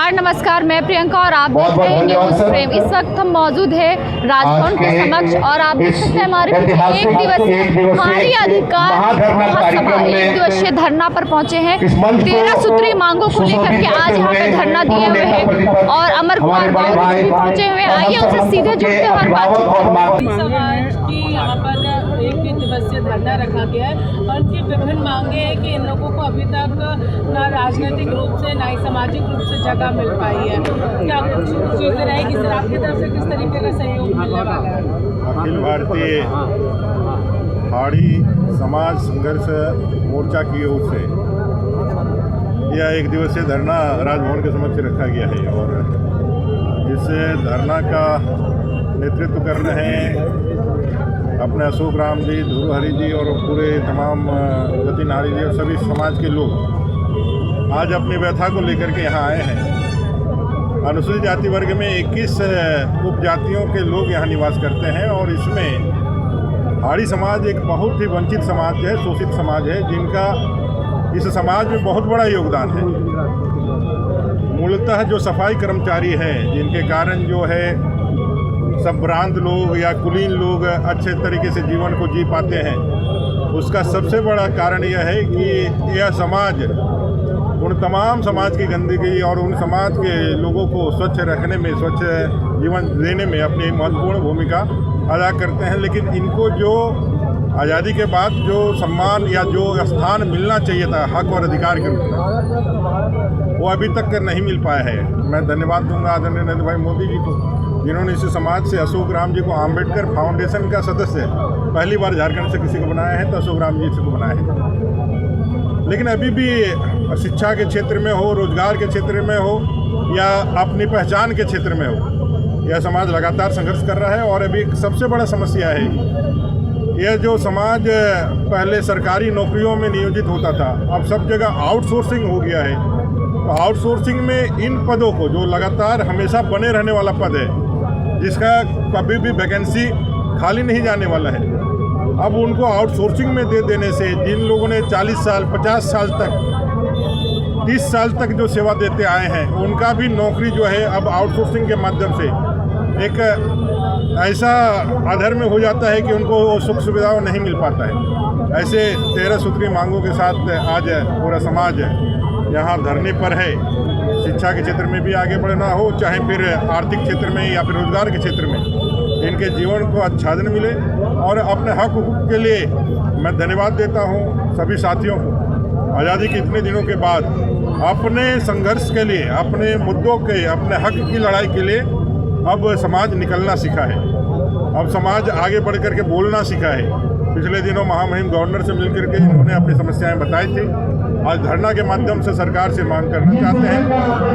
नमस्कार, मैं प्रियंका और आप देख रहे हैं न्यूज़ फ्रेम। इस वक्त हम मौजूद है राजभवन के समक्ष और आप देख सकते हैं हमारे पीछे एक दिवसीय नारी अधिकार महासभा एक दिवसीय धरना पर पहुंचे हैं। 13 सूत्री मांगों को लेकर के आज यहाँ पे धरना दिए हुए हैं और अमर कुमार कांग्रेस भी पहुंचे हुए। आइए उनसे सीधे जुड़ते हैं और बातचीत। समाज की यहाँ पर एक दिवसीय धरना रखा गया है और उनकी विभिन्न मांगे हैं कि इन लोगों को अभी तक ना राजनीतिक रूप से ना ही सामाजिक रूप से जगह मिल पाई है। क्या कुछ चीज़ें रहेगी सर आपकी तरफ से, किस तरीके का सहयोग मिलने वाला है? अखिल भारतीय हाड़ी समाज संघर्ष मोर्चा की ओर से यह एक दिवसीय धरना राजभवन के समक्ष रखा गया है और इस धरना का नेतृत्व कर रहे हैं अपने अशोक राम जी, ध्रुव हरि जी और पूरे तमाम गति नारी जी और सभी समाज के लोग आज अपनी व्यथा को लेकर के यहाँ आए हैं। अनुसूचित जाति वर्ग में 21 उपजातियों के लोग यहाँ निवास करते हैं और इसमें हाड़ी समाज एक बहुत ही वंचित समाज है, शोषित समाज है, जिनका इस समाज में बहुत बड़ा योगदान है। मूलतः जो सफाई कर्मचारी हैं, जिनके कारण जो है संभ्रांत लोग या कुलीन लोग अच्छे तरीके से जीवन को जी पाते हैं, उसका सबसे बड़ा कारण यह है कि यह समाज उन तमाम समाज की गंदगी और उन समाज के लोगों को स्वच्छ रखने में, स्वच्छ जीवन देने में अपनी महत्वपूर्ण भूमिका अदा करते हैं। लेकिन इनको जो आज़ादी के बाद जो सम्मान या जो स्थान मिलना चाहिए था हक और अधिकार के रूप में, वो अभी तक नहीं मिल पाया है। मैं धन्यवाद दूंगा आदरणीय नरेंद्र भाई मोदी जी को, जिन्होंने इस समाज से अशोक राम जी को आम्बेडकर फाउंडेशन का सदस्य पहली बार झारखंड से किसी को बनाया है तो अशोक राम जी को बनाया है। लेकिन अभी भी शिक्षा के क्षेत्र में हो, रोजगार के क्षेत्र में हो या अपनी पहचान के क्षेत्र में हो, यह समाज लगातार संघर्ष कर रहा है। और अभी सबसे बड़ा समस्या है यह जो समाज पहले सरकारी नौकरियों में नियोजित होता था, अब सब जगह आउटसोर्सिंग हो गया है। तो आउटसोर्सिंग में इन पदों को, जो लगातार हमेशा बने रहने वाला पद है, जिसका कभी भी वैकेंसी खाली नहीं जाने वाला है, अब उनको आउटसोर्सिंग में दे देने से जिन लोगों ने 40 साल, 50 साल तक, 30 साल तक जो सेवा देते आए हैं, उनका भी नौकरी जो है अब आउटसोर्सिंग के माध्यम से एक ऐसा अधर्म हो जाता है कि उनको सुख सुविधाओं नहीं मिल पाता है। ऐसे 13 सूत्री मांगों के साथ आज पूरा समाज यहाँ धरने पर है। शिक्षा के क्षेत्र में भी आगे बढ़ना हो, चाहे फिर आर्थिक क्षेत्र में या फिर रोजगार के क्षेत्र में, इनके जीवन को आच्छादन मिले। और अपने हक हुकूक के लिए मैं धन्यवाद देता हूँ सभी साथियों को। आज़ादी के इतने दिनों के बाद अपने संघर्ष के लिए, अपने मुद्दों के, अपने हक की लड़ाई के लिए अब समाज निकलना सीखा है। अब समाज आगे बढ़ कर के बोलना सीखा है। पिछले दिनों महामहिम गवर्नर से मिलकर के इन्होंने अपनी समस्याएं बताई थी। आज धरना के माध्यम से सरकार से मांग करना चाहते हैं,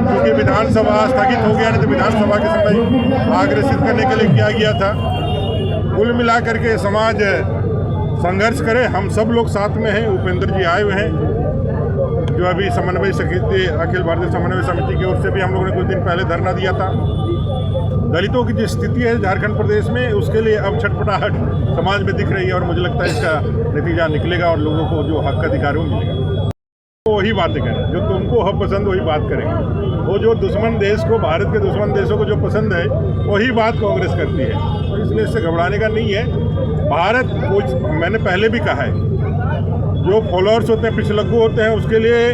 क्योंकि विधानसभा स्थगित हो गया, नहीं तो विधानसभा के समय आग्रसित करने के लिए किया गया था। कुल मिलाकर के समाज संघर्ष करे, हम सब लोग साथ में हैं। उपेंद्र जी आए हुए हैं, जो अभी समन्वय समिति, अखिल भारतीय समन्वय समिति की ओर से भी हम लोगों ने कुछ दिन पहले धरना दिया था। दलितों की जो स्थिति है झारखंड प्रदेश में, उसके लिए अब छटपटाहट समाज में दिख रही है और मुझे लगता है इसका नतीजा निकलेगा और लोगों को जो हक अधिकार वो मिलेगा। तो वही बातें करें जो तुमको हक पसंद, वही बात करेंगे। वो जो दुश्मन देश को, भारत के दुश्मन देशों को जो पसंद है, वही बात कांग्रेस करती है। तो इसलिए इससे घबराने का नहीं है। भारत कुछ, मैंने पहले भी कहा है, जो फॉलोअर्स होते हैं, पिछलग्गू होते हैं, उसके लिए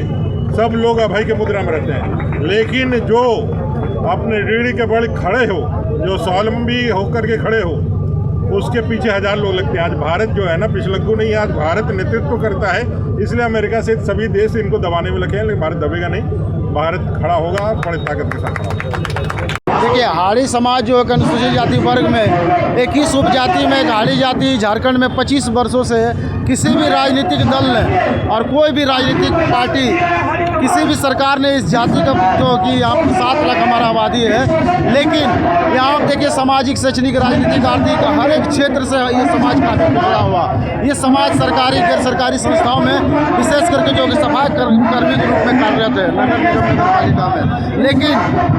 सब लोग अभय के मुद्रा में रहते हैं। लेकिन जो अपने रीढ़ के बल खड़े हो, जो स्वावलंबी होकर के खड़े हो, उसके पीछे हजार लोग लगते हैं। आज भारत जो है ना, पिछलग्गू नहीं है, आज भारत नेतृत्व करता है। इसलिए अमेरिका से सभी देश इनको दबाने में लगे हैं, लेकिन भारत दबेगा नहीं। भारत खड़ा होगा बड़े ताकत के साथ खड़ा होगा। देखिए, हाड़ी समाज जो है अनुसूचित जाति वर्ग में 21 उपजाति में एक हाड़ी जाति झारखंड में 25 वर्षों से किसी भी राजनीतिक दल ने और कोई भी राजनीतिक पार्टी, किसी भी सरकार ने इस जाति का जो कि यहाँ पर 7 लाख हमारा आबादी है, लेकिन यहाँ देखिए सामाजिक, शैक्षणिक, राजनीतिक, आर्थिक हर एक क्षेत्र से ये समाज काफ़ी पिछड़ा हुआ। ये समाज सरकारी, गैर सरकारी संस्थाओं में, विशेष करके जो कि सफाई कर्मी के रूप में कार्यरत है नगर निगम, नगर पालिका में, लेकिन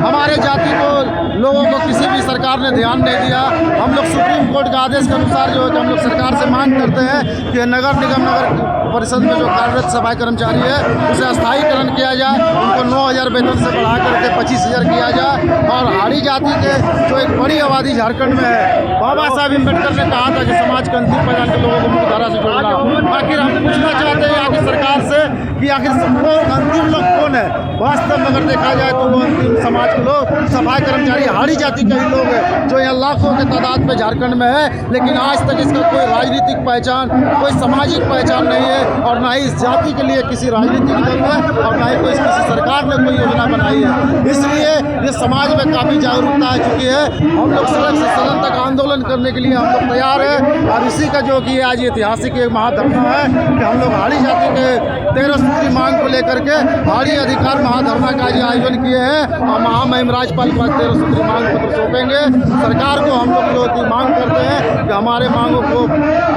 हमारे जाति को, लोगों को किसी भी सरकार ने ध्यान नहीं दिया। हम लोग सुप्रीम कोर्ट के आदेश के अनुसार जो है कि हम लोग सरकार से मांग करते हैं कि नगर निगम, नगर परिषद में जो कार्यरत सफाई कर्मचारी है उसे अस्थायीकरण किया जाए, उनको 9,000 वेतन से बढ़ा करके 25,000 किया जाए। और हाड़ी जाति के जो एक बड़ी आबादी झारखंड में है, बाबा साहब अम्बेडकर ने कहा था कि समाज के अंतिम पायदान के लोगों को मुख्य धारा से जोड़ना। आखिर हम पूछना चाहते हैं यहाँ की सरकार से कि आखिर वो अंतिम लोग कौन है। वास्तव में अगर देखा जाए तो वो अंतिम समाज के लोग सफाई कर्मचारी हाड़ी जाति के ही लोग हैं, जो यहाँ लाखों के तादाद में झारखंड में है, लेकिन आज तक इसका कोई राजनीतिक पहचान, कोई सामाजिक पहचान नहीं है, और ना ही इस जाति के लिए किसी राजनीतिक दल है और ना ही कोई किसी सरकार ने कोई योजना बनाई है। इसलिए ये समाज में काफ़ी जागरूकता आ चुकी है। हम लोग सड़क से सदन तक आंदोलन करने के लिए हम लोग तैयार हैं, और इसी का जो कि आज ऐतिहासिक एक महाधरना है कि हम लोग हाड़ी जाति के 13 सूत्री मांग को लेकर के हाड़ी अधिकार महाधरना का आज आयोजन किए हैं, और महामहिम राज्यपाल के पास 13 सूत्री मांग पत्र सौंपेंगे। सरकार को हम लोग जो की मांग करते हैं कि हमारे मांगों को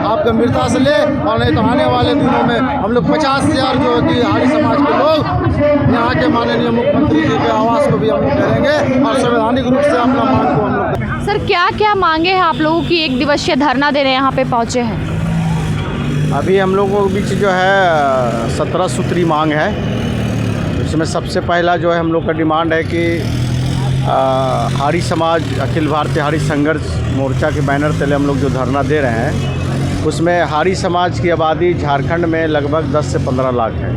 आप गंभीरता से ले, और नहीं तो आने वाले दिनों में हम लोग 50,000 जो कि हाड़ी समाज के लोग यहाँ के माननीय मुख्यमंत्री जी के आवास को भी हम लोग करेंगे, और संवैधानिक रूप से अपना मांग को हम लोग। सर, क्या क्या मांगे हैं आप लोगों की एक दिवसीय धरना देने यहाँ पे पहुँचे हैं? अभी हम लोगों के बीच जो है 17 सूत्री मांग है। इसमें सबसे पहला जो है हम लोग का डिमांड है कि हाड़ी समाज अखिल भारतीय हाड़ी संघर्ष मोर्चा के बैनर तले हम लोग जो धरना दे रहे हैं, उसमें हाड़ी समाज की आबादी झारखंड में लगभग 10 से 15 लाख है,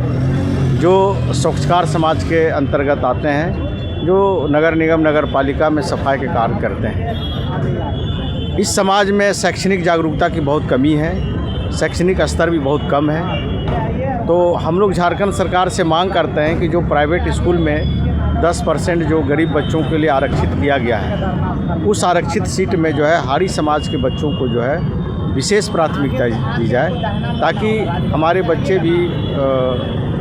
जो स्वच्छकार समाज के अंतर्गत आते हैं, जो नगर निगम नगर पालिका में सफाई के कार्य करते हैं। इस समाज में शैक्षणिक जागरूकता की बहुत कमी है, शैक्षणिक स्तर भी बहुत कम है। तो हम लोग झारखंड सरकार से मांग करते हैं कि जो प्राइवेट स्कूल में 10% जो गरीब बच्चों के लिए आरक्षित किया गया है, उस आरक्षित सीट में जो है हाड़ी समाज के बच्चों को जो है विशेष प्राथमिकता दी जाए, ताकि हमारे बच्चे भी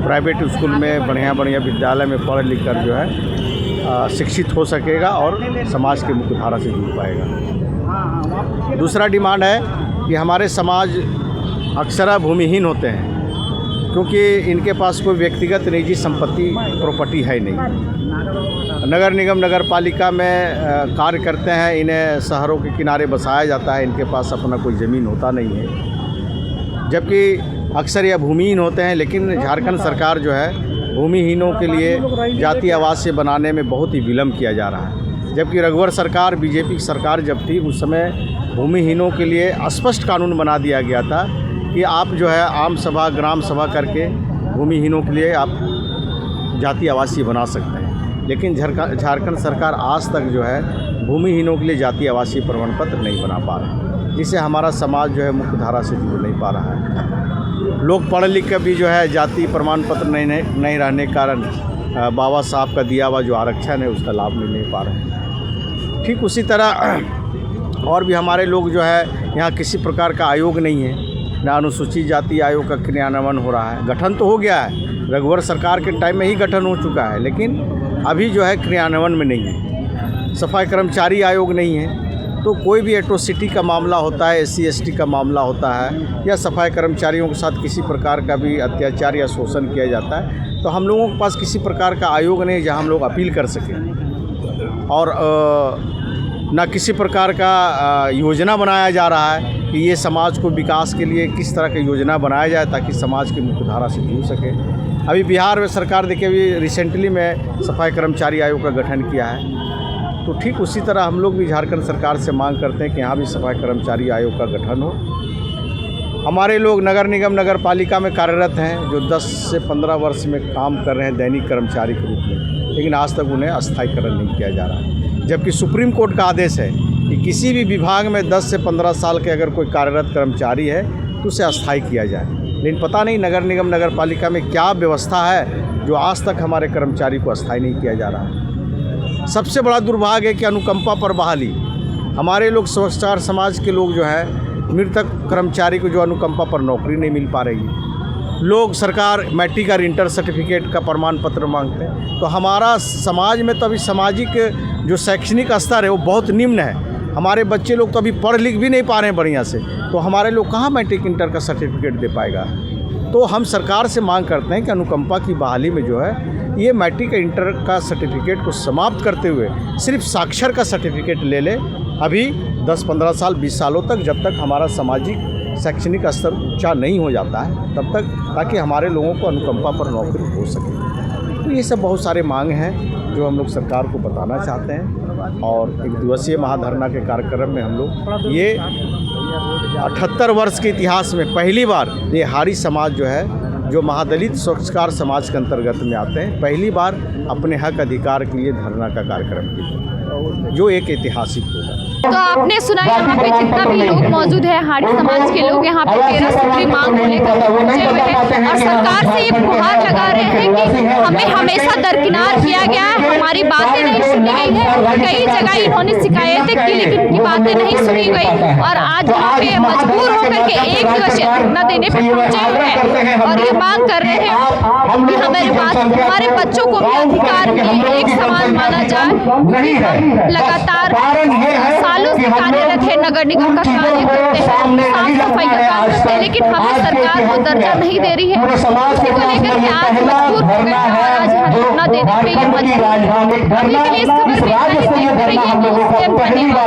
प्राइवेट स्कूल में बढ़िया बढ़िया विद्यालय में पढ़ लिख कर जो है शिक्षित हो सकेगा और समाज के मुख्य धारा से जुड़ पाएगा। दूसरा डिमांड है कि हमारे समाज अक्सर भूमिहीन होते हैं, क्योंकि इनके पास कोई व्यक्तिगत निजी संपत्ति प्रॉपर्टी है नहीं। नगर निगम नगर पालिका में कार्य करते हैं, इन्हें शहरों के किनारे बसाया जाता है, इनके पास अपना कोई ज़मीन होता नहीं है, जबकि अक्सर यह भूमिहीन होते हैं। लेकिन झारखंड सरकार जो है भूमिहीनों के लिए जातीय आवास बनाने में बहुत ही विलम्ब किया जा रहा है, जबकि रघुवर सरकार बीजेपी की सरकार जब थी उस समय भूमिहीनों के लिए स्पष्ट कानून बना दिया गया था कि आप जो है आम सभा ग्राम सभा करके भूमिहीनों के लिए आप जातीय आवासीय बना सकते हैं। लेकिन झारखंड सरकार आज तक जो है भूमिहीनों के लिए जातीय आवासीय प्रमाण पत्र नहीं बना पा रहे, जिससे हमारा समाज जो है मुख्य धारा से जुड़ नहीं पा रहा है। लोग पढ़ लिख कर भी जो है जाति प्रमाण पत्र नहीं रहने के कारण बाबा साहब का दिया हुआ जो आरक्षण है उसका लाभ नहीं पा रहे हैं। ठीक उसी तरह और भी हमारे लोग जो है यहाँ किसी प्रकार का आयोग नहीं है, ना अनुसूचित जाति आयोग का क्रियान्वयन हो रहा है। गठन तो हो गया है, रघुवर सरकार के टाइम में ही गठन हो चुका है, लेकिन अभी जो है क्रियान्वयन में नहीं है। सफाई कर्मचारी आयोग नहीं है, तो कोई भी एट्रोसिटी का मामला होता है, SC ST का मामला होता है, या सफाई कर्मचारियों के साथ किसी प्रकार का भी अत्याचार या शोषण किया जाता है, तो हम लोगों के पास किसी प्रकार का आयोग नहीं जहां हम लोग अपील कर सकें। और ना किसी प्रकार का योजना बनाया जा रहा है कि ये समाज को विकास के लिए किस तरह की योजना बनाया जाए ताकि समाज की मुख्य धारा से जुड़ सके। अभी बिहार में सरकार देखिए अभी रिसेंटली में सफाई कर्मचारी आयोग का गठन किया है, तो ठीक उसी तरह हम लोग भी झारखंड सरकार से मांग करते हैं कि यहाँ भी सफाई कर्मचारी आयोग का गठन हो। हमारे लोग नगर निगम नगर पालिका में कार्यरत हैं, जो 10 से 15 वर्ष में काम कर रहे हैं दैनिक कर्मचारी के रूप में, लेकिन आज तक उन्हें अस्थायीकरण नहीं किया जा रहा है। जबकि सुप्रीम कोर्ट का आदेश है कि किसी भी विभाग में 10 से 15 साल के अगर कोई कार्यरत कर्मचारी है तो उसे अस्थायी किया जाए। लेकिन पता नहीं नगर निगम नगर पालिका में क्या व्यवस्था है जो आज तक हमारे कर्मचारी को अस्थायी नहीं किया जा रहा है। सबसे बड़ा दुर्भाग्य है कि अनुकंपा पर बहाली, हमारे लोग स्वच्छकार समाज के लोग जो है मृतक कर्मचारी को जो अनुकंपा पर नौकरी नहीं मिल पा रही है। लोग सरकार मैट्रिक और इंटर सर्टिफिकेट का प्रमाण पत्र मांगते हैं, तो हमारा समाज में तो अभी सामाजिक जो शैक्षणिक स्तर है वो बहुत निम्न है। हमारे बच्चे लोग तो अभी पढ़ लिख भी नहीं पा रहे हैं बढ़िया से, तो हमारे लोग कहाँ मैट्रिक इंटर का सर्टिफिकेट दे पाएगा। तो हम सरकार से मांग करते हैं कि अनुकंपा की बहाली में जो है ये मैट्रिक इंटर का सर्टिफिकेट को समाप्त करते हुए सिर्फ साक्षर का सर्टिफिकेट ले ले, अभी 10-15 साल 20 सालों तक, जब तक हमारा सामाजिक शैक्षणिक स्तर ऊंचा नहीं हो जाता है तब तक, ताकि हमारे लोगों को अनुकंपा पर नौकरी हो सके। तो ये सब बहुत सारे मांग हैं जो हम लोग सरकार को बताना चाहते हैं। और एक दिवसीय महाधरना के कार्यक्रम में हम लोग ये 78 वर्ष के इतिहास में पहली बार ये हारी समाज जो है, जो महादलित स्वच्छकार समाज के अंतर्गत में आते हैं, पहली बार अपने हक अधिकार के लिए धरना का कार्यक्रम किया, जो एक ऐतिहासिक होगा। तो आपने सुना यहाँ पे जितना भी लोग मौजूद है, हाड़ी समाज के लोग यहाँ पे 13 सूत्री मांग को लेकर पहुंचे हुए हैं और सरकार से ये गुहार लगा रहे हैं कि हमें हमेशा दरकिनार किया गया है, हमारी बातें नहीं सुनी गई है। कई जगह इन्होंने शिकायतें की लेकिन उनकी बातें नहीं सुनी गई और आज यहाँ पे मजबूर होकर के एक दिवसीय धरना देने पे पहुंचे हुए हैं और ये मांग कर रहे हैं कि हमारे बच्चों को भी अधिकार मिले, एक समान माना जाए। लगातार सालों से कार्यरत है, नगर निगम का कार्य करते हैं, साफ सफाई का काम करते हैं, लेकिन हमें सरकार वो दर्जा नहीं दे रही है। इसी को लेकर के आज मजबूर हो गए और आज यहाँ धरना देने के लिए मजबूर। अभी के लिए इस खबर में इतना ही। देखते रहिए न्यूज़ 10 24।